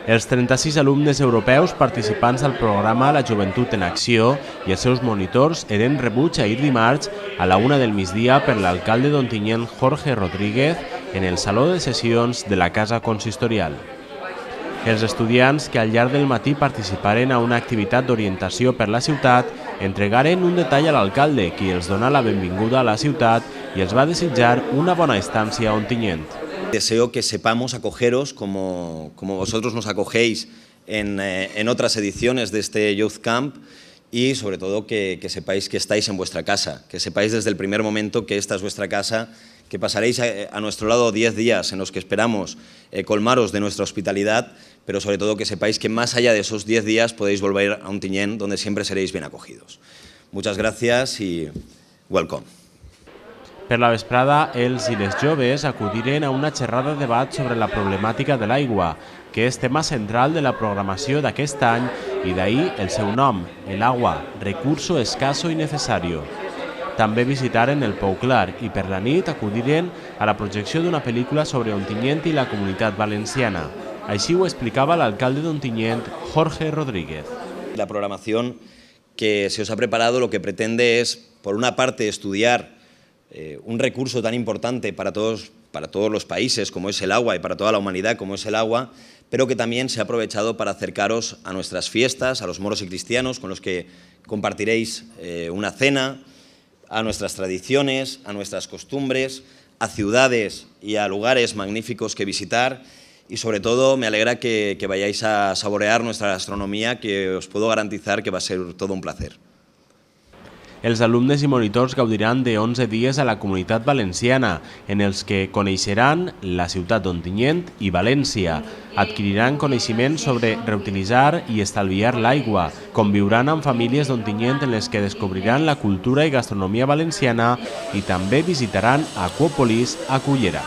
Els 36 alumnes europeus participants al programa La Joventut en Acció i els seus monitors eren rebuts ahir dimarts a la 1 del migdia per l'alcalde d'Ontinyent, Jorge Rodríguez, en el Saló de Sessions de la Casa Consistorial. Els estudiants que al llarg del matí participaren a una activitat d'orientació per la ciutat entregaren un detall a l'alcalde, qui els dona la benvinguda a la ciutat i els va desitjar una bona estància a Ontinyent. Deseo que sepamos acogeros como vosotros nos acogéis en otras ediciones de este Youth Camp y sobre todo que sepáis que estáis en vuestra casa, que sepáis desde el primer momento que esta es vuestra casa, que pasaréis a nuestro lado 10 días en los que esperamos colmaros de nuestra hospitalidad, pero sobre todo que sepáis que más allá de esos 10 días podéis volver a Ontinyent, donde siempre seréis bien acogidos. Muchas gracias y welcome. Per la vesprada, els i les joves acudiren a una xerrada de debat sobre la problemàtica de l'aigua, que és tema central de la programació d'aquest any i d'ahir el seu nom, el agua, recurso escaso y necesario. També visitaren el Pou Clar i per la nit acudiren a la projecció d'una pel·lícula sobre Ontinyent i la Comunitat Valenciana. Així ho explicava l'alcalde d'Ontinyent, Jorge Rodríguez. La programación que se os ha preparado lo que pretende es, por una parte, estudiar un recurso tan importante para todos los países como es el agua y para toda la humanidad como es el agua, pero que también se ha aprovechado para acercaros a nuestras fiestas, a los moros y cristianos con los que compartiréis una cena, a nuestras tradiciones, a nuestras costumbres, a ciudades y a lugares magníficos que visitar y sobre todo me alegra que vayáis a saborear nuestra gastronomía, que os puedo garantizar que va a ser todo un placer. Els alumnes i monitors gaudiran de 11 dies a la Comunitat Valenciana, en els que coneixeran la ciutat d'Ontinyent i València, adquiriran coneixements sobre reutilitzar i estalviar l'aigua, conviuran amb famílies d'Ontinyent en les que descobriran la cultura i gastronomia valenciana i també visitaran Aquòpolis a Cullera.